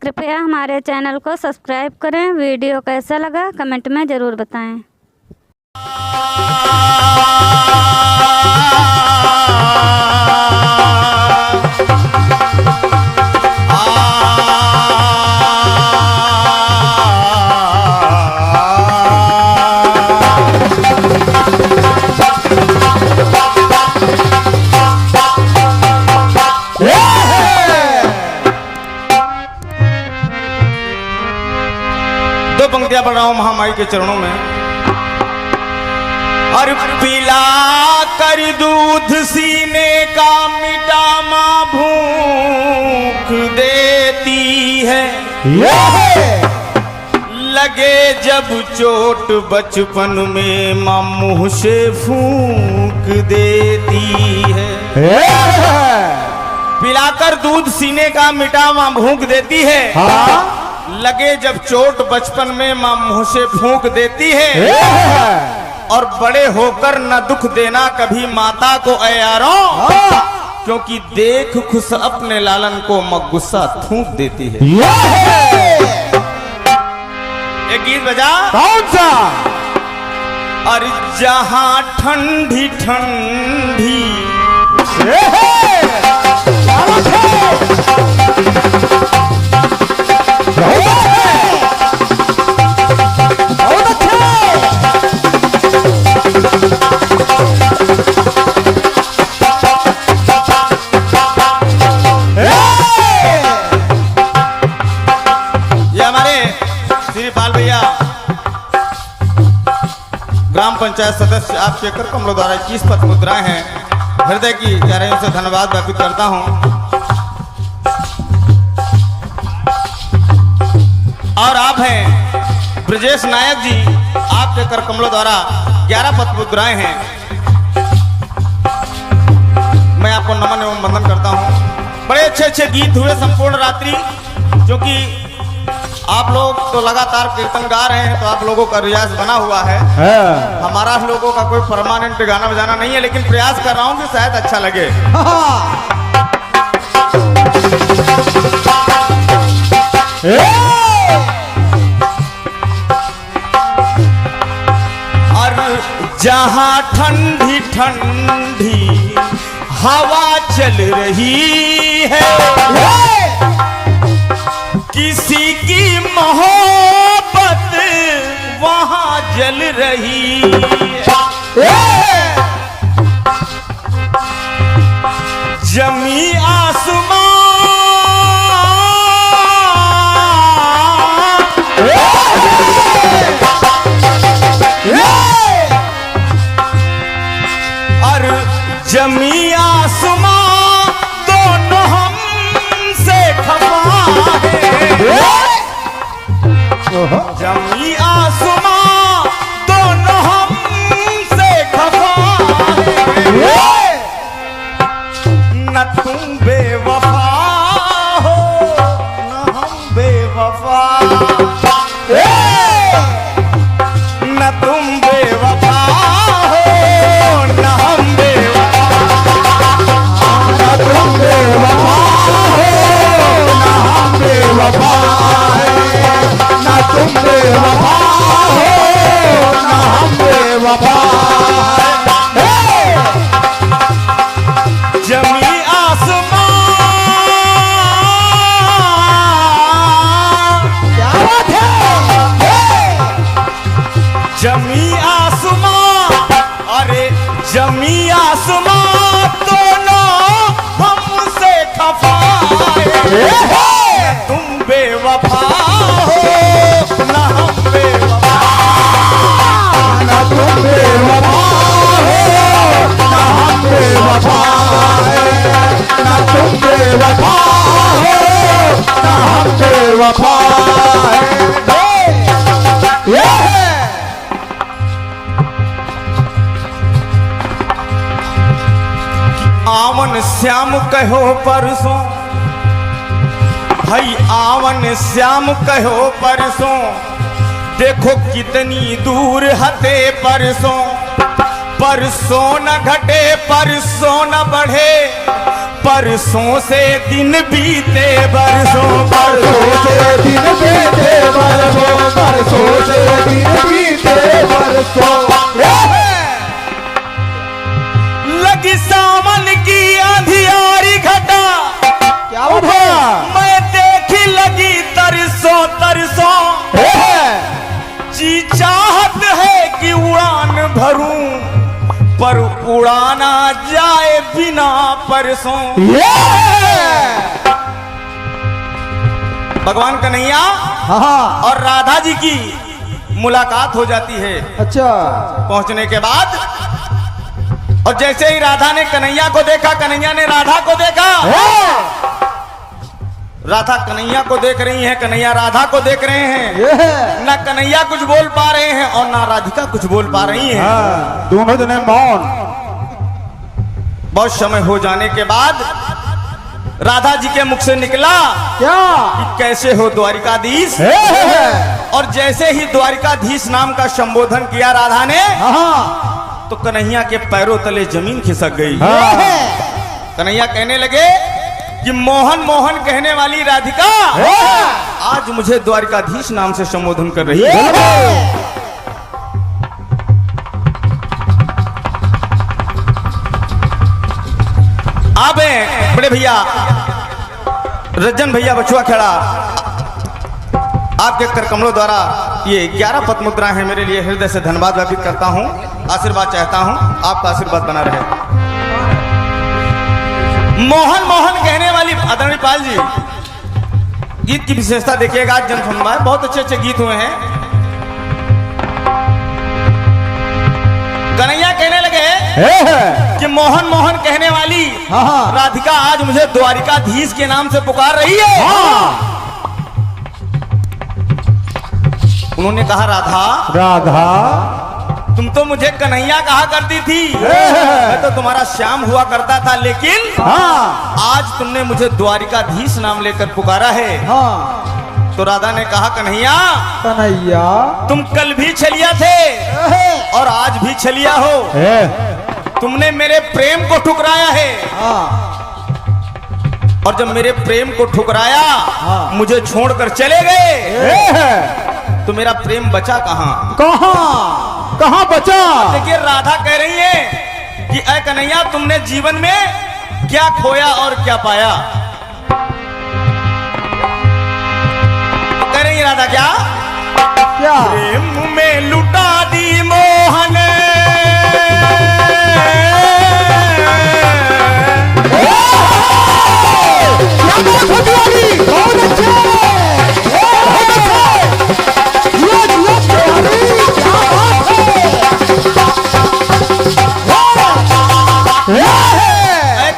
कृपया हमारे चैनल को सब्सक्राइब करें। वीडियो कैसा लगा कमेंट में ज़रूर बताएं। दो पंक्तियां पढ़ रहा हूं महामाई के चरणों में। और पिला कर दूध सीने का मिटा मां भूख देती है, लगे जब चोट बचपन में मां मुंह से फूंक देती है। पिलाकर दूध सीने का मिटा मां भूख देती है, लगे जब चोट बचपन में मां मुंह से फूंक देती है। और बड़े होकर न दुख देना कभी माता को ऐ यारों, क्योंकि देख खुश अपने लालन को मां गुस्सा थूक देती है। एक गीत बजा। कौन सा? और जहां ठंडी ठंडी ग्राम पंचायत सदस्य आप शेखर कमलों द्वारा 21 पद मुद्राएं हैं। हृदय की गहराइयों से धन्यवाद ज्ञापित करता हूं। और आप हैं ब्रजेश नायक जी, आप शेखर कमलों द्वारा 11 पद मुद्राएं हैं। मैं आपको नमन एवं वंदन करता हूं। बड़े अच्छे अच्छे गीत हुए संपूर्ण रात्रि, जो कि आप लोग तो लगातार कीर्तन गा रहे हैं, तो आप लोगों का रियाज बना हुआ है। हमारा लोगों का कोई परमानेंट गाना बजाना नहीं है, लेकिन प्रयास कर रहा हूं कि शायद अच्छा लगे। और जहां ठंडी ठंडी हवा चल रही है, किसी की मोहब्बत वहां जल रही है। जमी आसमां और जमी आसमां दोनों हमसे खफा है। जमी आसमां दोनों हमसे खफा है। न तुम बेवफा हो न हम बेवफा, न तुम बेवफा हो न हम बेवफा, न तुम बेवफा हो न हम बेवफा, ना तुम बेवफा हो ना हम बेवफा। जमी आसमां क्या बात है। जमी आसमां, अरे जमी आसमां दोनों हमसे खफा है। तुम बेवफा हो ना हम बेवफा, ना तुम बेवफा हो ना हम बेवफा, ना तुम बेवफा हो ना हम बेवफा। आवन श्याम कहो परसों, भाई आवन श्याम कहो परसों, देखो कितनी दूर हते परसों। परसों न घटे परसों न बढ़े, परसों से दिन बीते बरसों परसों से दिन बीते बरसों, परसों से दिन बीते बरसों। लगी सावन की अंधियारी घटा, क्या बात मैं देखी लगी तरसों तरसों। जी चाहत है कि उड़ान भरूं, पर उड़ाना जाए बिना परसों। भगवान कन्हैया हाँ और राधा जी की मुलाकात हो जाती है। अच्छा पहुंचने के बाद और जैसे ही राधा ने कन्हैया को देखा, कन्हैया ने राधा को देखा। राधा कन्हैया को देख रही है, कन्हैया राधा को देख रहे हैं। ना कन्हैया कुछ बोल पा रहे हैं और ना राधिका कुछ बोल पा रही हैं। दोनों जने मौन। बहुत समय हो जाने के बाद राधा जी के मुख से निकला क्या कि कैसे हो द्वारिकाधीश। और जैसे ही द्वारिकाधीश नाम का संबोधन किया राधा ने, तो कन्हैया के पैरों तले जमीन खिसक गई। कन्हैया कहने लगे कि मोहन मोहन कहने वाली राधिका आज मुझे द्वारिकाधीश नाम से संबोधन कर रही है। आप हैं बड़े भैया रज्जन भैया बछुआ खेड़ा, आपके कर कमलों द्वारा ये 11 पद मुद्रा है, मेरे लिए हृदय से धन्यवाद व्यक्त करता हूं, आशीर्वाद चाहता हूं, आपका आशीर्वाद बना रहे। मोहन मोहन कहने वाली आदरणीय पाल जी, गीत की विशेषता देखिएगा। आज जनसमुदाय बहुत अच्छे अच्छे गीत हुए हैं। कन्हैया कहने लगे कि मोहन मोहन कहने वाली राधिका आज मुझे द्वारिकाधीश के नाम से पुकार रही है। उन्होंने कहा राधा राधा तुम तो मुझे कन्हैया कहा करती थी, मैं तो तुम्हारा श्याम हुआ करता था, लेकिन आज तुमने मुझे द्वारिकाधीश नाम लेकर पुकारा है। तो राधा ने कहा कन्हैया कन्हैया तुम कल भी छलिया थे और आज भी छलिया हो। तुमने मेरे प्रेम को ठुकराया है, और जब मेरे प्रेम को ठुकराया मुझे छोड़कर चले गए, तो मेरा प्रेम बचा कहाँ? कहाँ बचा? देखिए राधा कह रही है कि ऐ कन्हैया तुमने जीवन में क्या खोया और क्या पाया। कह रही है राधा क्या प्रेम में लुटा दी मोहन,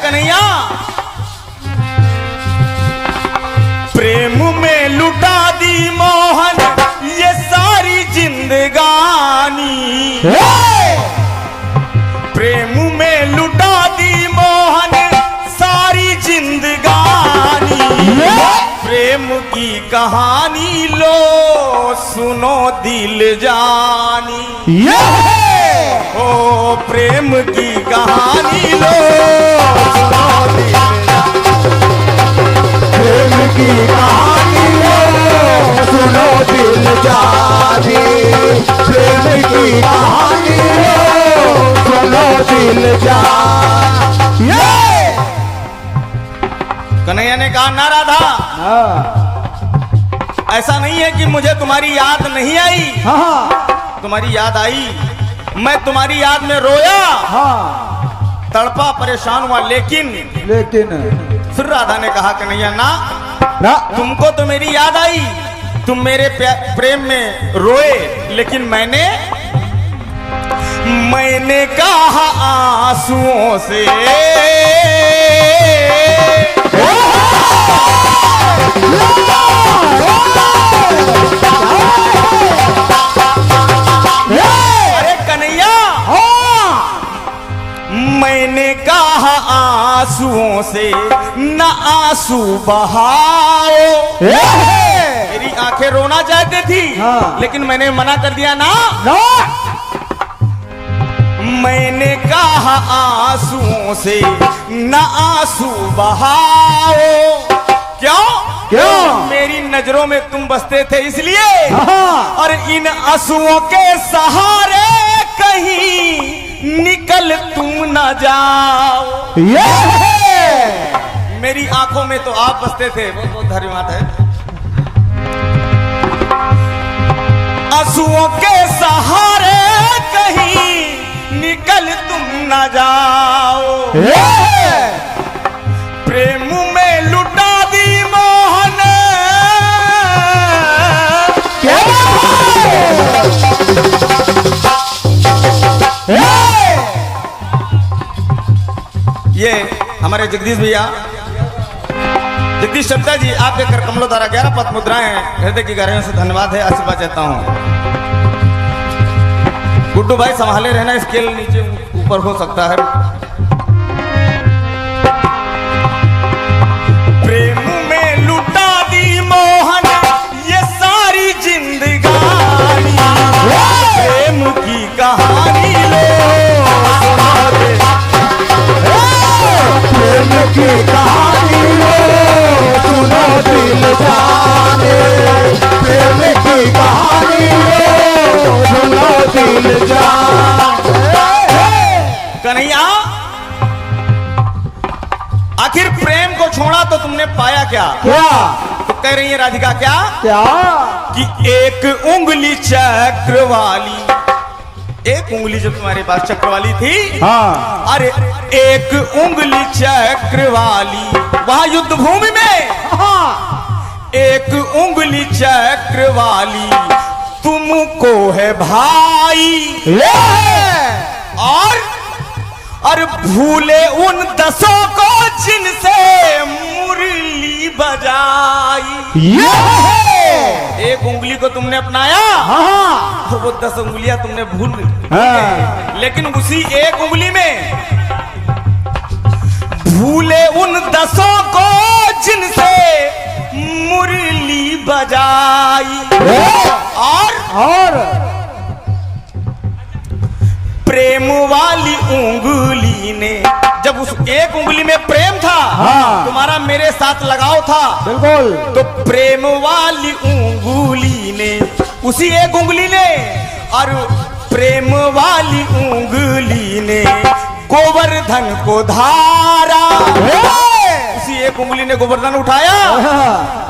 कन्हैया प्रेम में लुटा दी मोहन ये सारी जिंदगानी, प्रेम में लुटा दी मोहन सारी जिंदगानी, प्रेम की कहानी लो सुनो दिल जानी। ओ प्रेम की कहानी लो सुनो दिल जानी, प्रेम की कहानी लो सुनो दिल जानी, प्रेम की कहानी लो सुनो दिल जानी। कन्हैया ने कहा ना राधा, ऐसा नहीं है कि मुझे तुम्हारी याद नहीं आई, तुम्हारी याद आई, मैं तुम्हारी याद में रोया, तड़पा परेशान हुआ, लेकिन फिर राधा ने कहा कन्हैया ना, तुमको तो मेरी याद आई, तुम मेरे प्रेम में रोए, लेकिन मैंने कहा आंसुओं से अरे कन्हैया मैंने कहा आंसुओं से न आंसू बहाओ। मेरी आंखें रोना चाहती थी, लेकिन मैंने मना कर दिया ना। मैंने कहा आंसुओं से न आंसू बहाओ। क्यों? क्यों? मेरी नजरों में तुम बसते थे इसलिए। हाँ। और इन आंसुओं के सहारे कहीं निकल तुम न जाओ। ये मेरी आंखों में तो आप बसते थे। बहुत बहुत धन्यवाद है। आंसुओं के सहारे कहीं निकल तुम न जाओ। प्रेम में लुटा दी मोहन। क्या? ये हमारे जगदीश भैया, जगदीश शब्दा जी, आपके कर कमलों द्वारा 11 पद मुद्राएं हैं। हृदय की गहराइयों से धन्यवाद है, आशीर्वाद चाहता हूँ। गुड्डू भाई संभाले रहना, स्केल नीचे ऊपर हो सकता है। प्रेम में लुटा दी मोहन ये सारी जिंदगानी। प्रेम की कहानी लो सुना दे। प्रेम की कहानी लो सुनो दिल जाने। प्रेम की कहानी लो सुनो दिल जाने। कन्हैया, आखिर प्रेम को छोड़ा तो तुमने पाया क्या? क्या? तो कह रही है राधिका क्या? क्या? कि एक उंगली चक्र वाली, एक उंगली जब तुम्हारे पास चक्र वाली थी। हाँ। अरे एक उंगली चक्र वाली वहां युद्ध भूमि में। हाँ। एक उंगली चक्र वाली तुमको है भाई। और भूले उन 10 को जिनसे मुरली बजाई। एक उंगली को तुमने अपनाया। हाँ। तो वो 10 उंगलियां तुमने भूल गई। हाँ। लेकिन उसी एक उंगली में भूले उन 10 को जिनसे मुरली बजाई। और प्रेम वाली उंगली ने, जब उस एक उंगली में प्रेम था। हाँ। तुम्हारा मेरे साथ लगाव था। बिल्कुल। तो प्रेम वाली उंगली ने, उसी एक उंगली ने, और प्रेम वाली उंगली ने गोवर्धन को धारा। उसी एक उंगली ने गोवर्धन उठाया।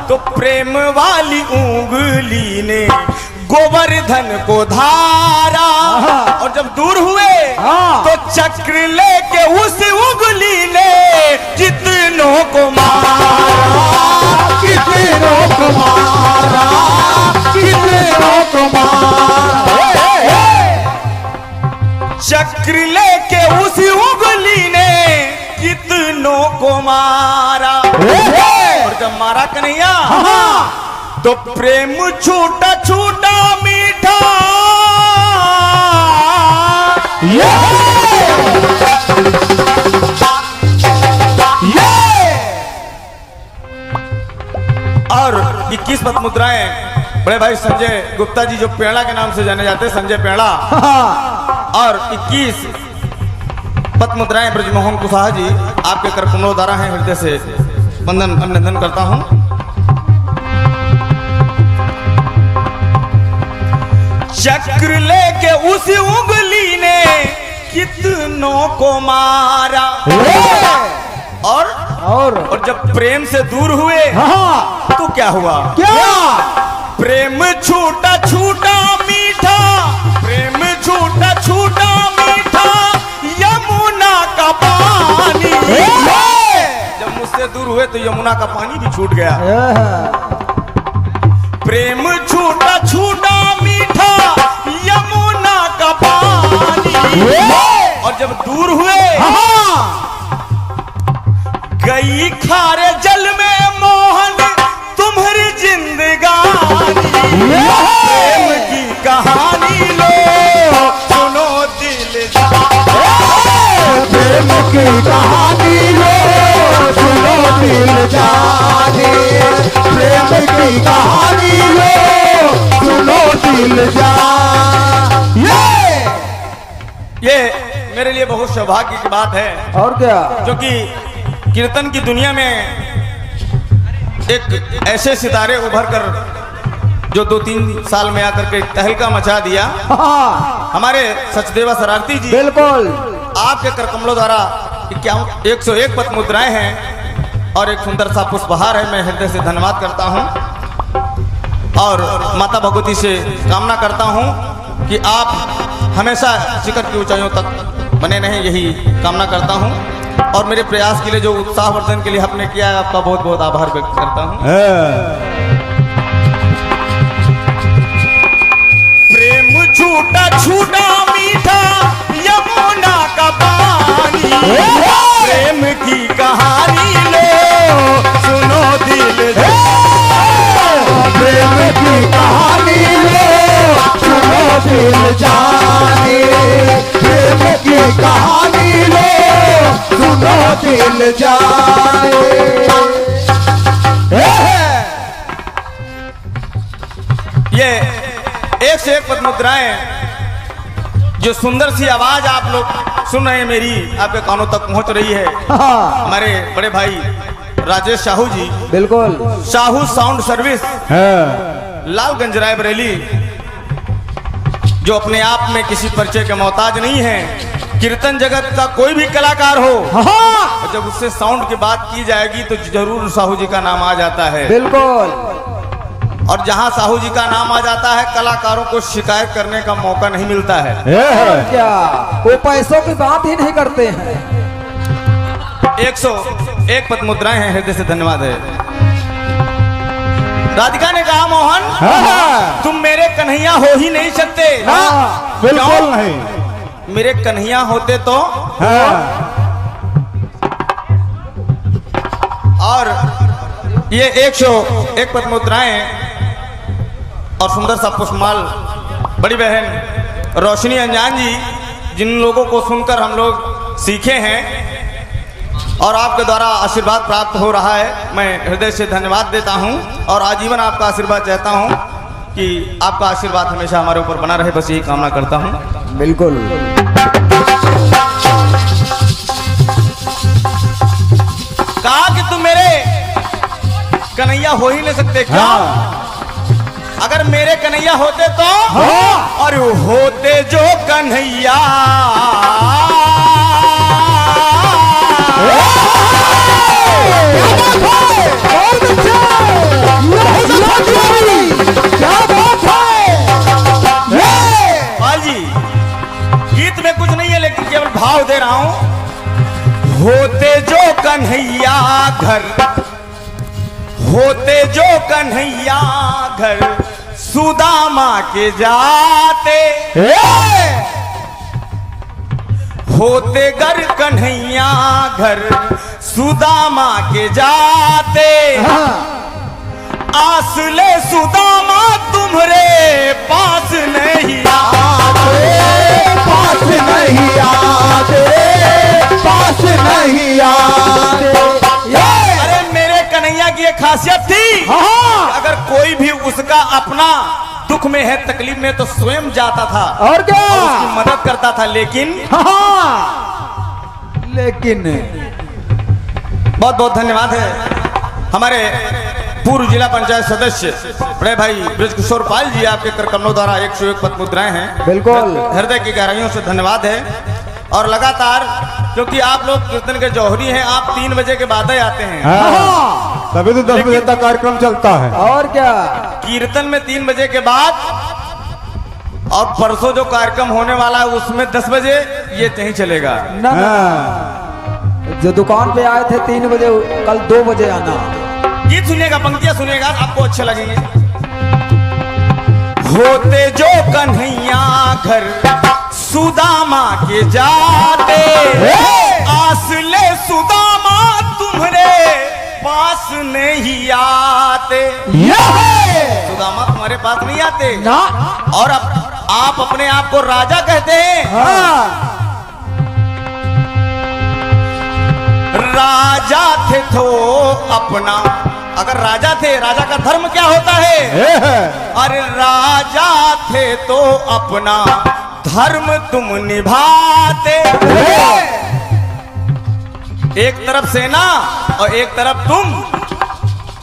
तो प्रेम वाली उंगली ने गोवर्धन को धारा। और जब दूर हुए तो चक्र लेके उस उंगली ने कितनों को मारा। कितनों को मारा। कितनों को मारा। चक्र लेके उस उंगली ने कितनों को मारा। और जब मारा कन्हैया तो प्रेम छूटा छूटा मीठा। और 21 पद मुद्राएं बड़े भाई संजय गुप्ता जी, जो पेड़ा के नाम से जाने जाते हैं, संजय पेड़ा। और 21 पद मुद्राएं ब्रजमोहन कुशवाहा जी, आपके कर कमलों द्वारा हैं। हृदय से वंदन अभिनंदन करता हूं। चक्र लेके उस उंगली ने कितनों को मारा। और जब प्रेम से दूर हुए तो क्या हुआ? क्या? प्रेम छूटा छूटा मीठा। प्रेम छूटा छूटा मीठा यमुना का पानी। जब मुझसे दूर हुए तो यमुना का पानी भी छूट गया। प्रेम छूटा छूटा मीठा यमुना का पानी। और जब दूर हुए गई खारे जल में मोहन तुम्हारी जिंदगानी। प्रेम की कहानी लो सुनो दिल जाने। प्रेम की कहानी लो सुनो दिल जाने। प्रेम की कहानी लो सुनो दिल जाने। ये मेरे लिए बहुत सौभाग्य की बात है, और क्या? क्योंकि कीर्तन की दुनिया में एक ऐसे सितारे उभर कर जो 2-3 साल में आकर के तहलका मचा दिया, हाँ, हमारे सचदेवा शरारती जी। बिल्कुल। आपके कर कमलों द्वारा 101 पद मुद्राएं हैं और एक सुंदर सा पुष्पहार है। मैं हृदय से धन्यवाद करता हूं और माता भगवती से कामना करता हूं कि आप हमेशा शिखर की ऊंचाइयों तक बने रहें, यही कामना करता हूं। और मेरे प्रयास के लिए जो उत्साहवर्धन के लिए आपने किया है, आपका बहुत बहुत आभार व्यक्त करता हूं। प्रेम झूठा छूटा मीठा यमुना का पानी, प्रेम की कहानी लो सुनो दिल प्रेम की कहानी लो सुनो दिल जाने, प्रेम की कहानी लो सुनो दिल जाने। ये 101 पद मुद्राएं, जो सुंदर सी आवाज आप लोग सुन रहे हैं, मेरी आपके कानों तक पहुंच रही है। हाँ, हमारे बड़े भाई राजेश साहू जी, बिल्कुल। साहू साउंड सर्विस, हाँ, लालगंज रायबरेली, जो अपने आप में किसी परिचय के मोहताज नहीं है। कीर्तन जगत का कोई भी कलाकार हो, हाँ, और जब उससे साउंड की बात की जाएगी तो जरूर साहू जी का नाम आ जाता है। बिल्कुल। और जहां साहू जी का नाम आ जाता है, कलाकारों को शिकायत करने का मौका नहीं मिलता है। और क्या, वो पैसों की बात ही नहीं करते हैं। 101 पद मुद्राएं हैं, हृदय से धन्यवाद है। राधिका ने कहा, मोहन हाँ, तुम मेरे कन्हैया हो ही नहीं सकते। हाँ, बिल्कुल नहीं। मेरे कन्हैया होते तो। हाँ, और ये 101 पद मुद्राएं और सुंदर सा पुष्पमाल बड़ी बहन रोशनी अंजान जी, जिन लोगों को सुनकर हम लोग सीखे हैं और आपके द्वारा आशीर्वाद प्राप्त हो रहा है, मैं हृदय से धन्यवाद देता हूं और आजीवन आपका आशीर्वाद चाहता हूं कि आपका आशीर्वाद हमेशा हमारे ऊपर बना रहे, बस यही कामना करता हूं। बिल्कुल। कहा कि तुम मेरे कन्हैया हो ही नहीं सकते क्या? हाँ, अगर मेरे कन्हैया होते तो। हाँ, और होते जो कन्हैया, क्या बात है। पाल जी, गीत में कुछ नहीं है लेकिन केवल भाव दे रहा हूं। होते जो कन्हैया घर, होते जो कन्हैया घर, सुदामा के जाते। होते घर कन्हैया घर, सुदामा के जाते। आसले सुदामा तुम्हारे पास नहीं आते, पास नहीं आते, पास नहीं आते। अरे मेरे कन्हैया की एक खासियत थी, अगर कोई भी उसका अपना दुख में है, तकलीफ में, तो स्वयं जाता था और क्या, और उसकी मदद करता था। लेकिन लेकिन बहुत बहुत धन्यवाद है हमारे पूर्व जिला पंचायत सदस्य बड़े भाई ब्रजकिशोर पाल जी, आपके कर कमलों द्वारा 101 पद मुद्राएं हैं। बिल्कुल। हृदय की गहराइयों से धन्यवाद है। और लगातार, क्योंकि आप लोग कीर्तन के जौहरी हैं, आप 3 बजे के बाद ही आते हैं। तभी तो 10 बजे तक कार्यक्रम चलता है। और क्या, कीर्तन में 3 बजे के बाद, और परसों जो कार्यक्रम होने वाला है उसमें 10 बजे ये नहीं चलेगा। ना, जो दुकान पे आए थे 3 बजे, कल 2 बजे आना। गीत सुनिएगा, पंक्तियां सुनिएगा, आपको अच्छे लगेंगे। होते जो कन्हैया घर, सुदामा के जाते। आसले सुदामा तुम्हारे पास नहीं आते। सुदामा तुम्हारे पास नहीं आते ना, और अब आप अपने आप को राजा कहते हैं। राजा थे तो अपना, अगर राजा थे, राजा का धर्म क्या होता है? अरे राजा थे तो अपना धर्म तुम निभाते। एक तरफ सेना और एक तरफ तुम,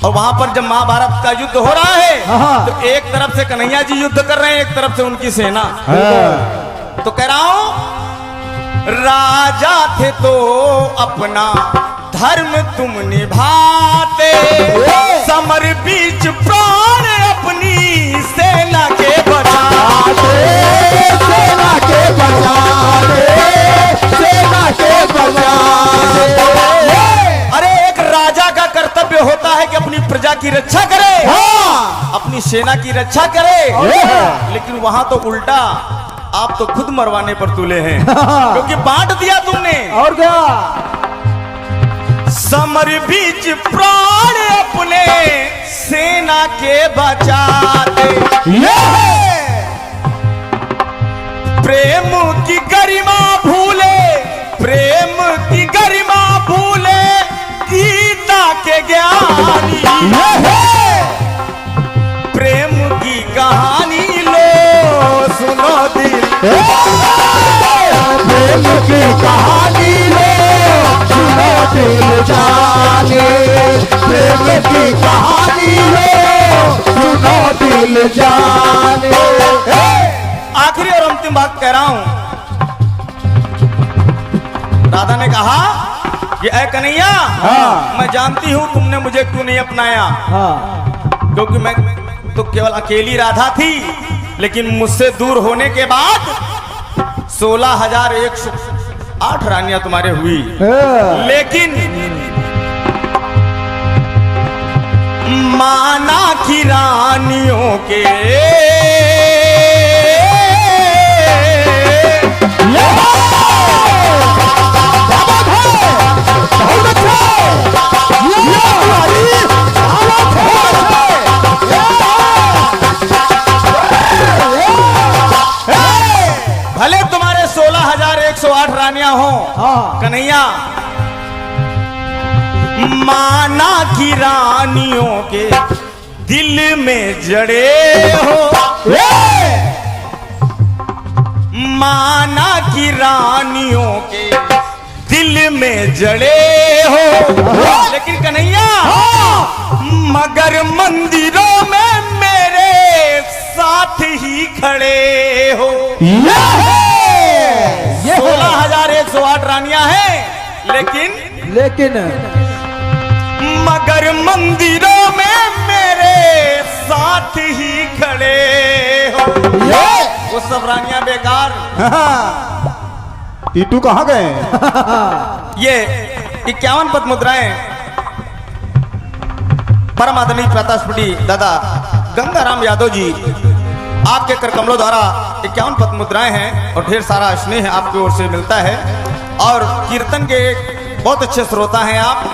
और वहां पर जब महाभारत का युद्ध हो रहा है तो एक तरफ से कन्हैया जी युद्ध कर रहे हैं, एक तरफ से उनकी सेना। तो कह रहा हूं राजा थे तो अपना धर्म तुम निभाते, समर बीच प्राण अपनी सेना के बचाते, सेना के बचाते, सेना के बचाते। अरे एक राजा का कर्तव्य होता है कि अपनी प्रजा की रक्षा करे, अपनी सेना की रक्षा करे, लेकिन वहां तो उल्टा, आप तो खुद मरवाने पर तुले हैं, क्योंकि बांट दिया तुमने। और क्या? समर बीच प्राण अपने सेना के बचाते, प्रेम की गरिमा भूले, प्रेम की गरिमा भूले गीता के ज्ञानी, प्रेम की कहानी लो सुनो दिल, प्रेम की कहानी लो सुनो दिल जाने, प्रेम की कहानी लो सुनो दिल जाने। आखिरी और अंतिम बात कह रहा हूं। राधा ने कहा कि ऐ कन्हैया, मैं जानती हूं तुमने मुझे क्यों नहीं अपनाया, क्योंकि मैं तो केवल अकेली राधा थी, लेकिन मुझसे दूर होने के बाद 16,108 रानियां तुम्हारे हुई, लेकिन माना की रानियों के भले तुम्हारे 16,108 रानियां हो, कन्हैया माना की रानियों के दिल में जड़े हो, माना की रानियों के दिल में जड़े हो, लेकिन कन्हैया मगर मंदिरों में मेरे साथ ही खड़े हो। 16,108 रानियां हैं, लेकिन मगर मंदिरों में मेरे साथ ही खड़े हो। वो सब रानियां बेकार। टीटू कहाँ गए? ये 51 पद मुद्राएं परम आदरणीय प्रतापस्फुटी दादा गंगाराम यादव जी आपके कर कमलों द्वारा 51 पद मुद्राएं हैं, और ढेर सारा स्नेह आपकी ओर से मिलता है, और कीर्तन के बहुत अच्छे श्रोता हैं आप।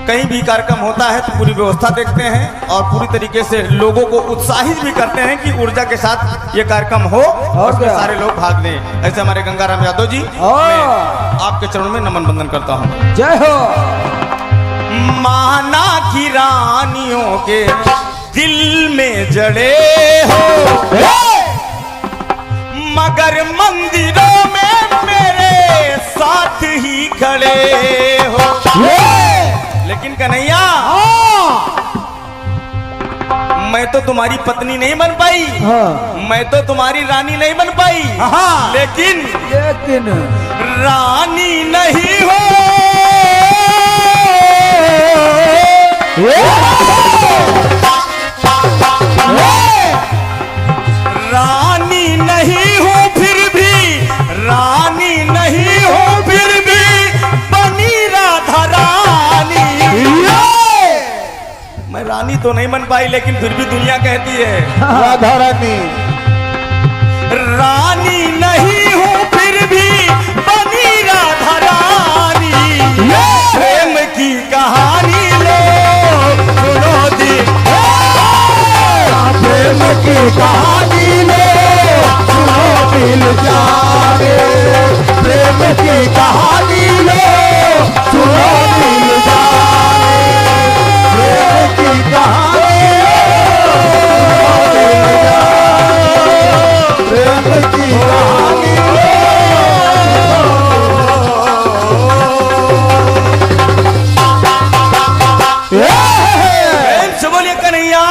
कहीं भी कार्यक्रम होता है तो पूरी व्यवस्था देखते हैं और पूरी तरीके से लोगों को उत्साहित भी करते हैं कि ऊर्जा के साथ ये कार्यक्रम हो और उसमें सारे लोग भाग लें। ऐसे हमारे गंगाराम यादव जी, मैं आपके चरणों में नमन बंदन करता हूँ। जय हो। माना की रानियों के दिल में जड़े हो, मगर मंदिरों में मेरे साथ ही खड़े हो। लेकिन कन्हैया मैं तो तुम्हारी पत्नी नहीं बन पाई, मैं तो तुम्हारी रानी नहीं बन पाई, लेकिन रानी नहीं हो, रानी नहीं हो फिर भी, रानी नहीं हो फिर भी बनी राधा रानी। मैं रानी तो नहीं बन पाई, लेकिन फिर भी दुनिया कहती है राधा रानी। रानी नहीं हूँ फिर भी बनी राधा रानी। प्रेम की कहानी लो सुनो दिल, प्रेम की कहानी लो सुनो दिल जाने, प्रेम की कहानी लो सुनो दिल जाने, प्रेम की कहानी लो सुनो दिल जाने, प्रेम की कहानी कन्हैया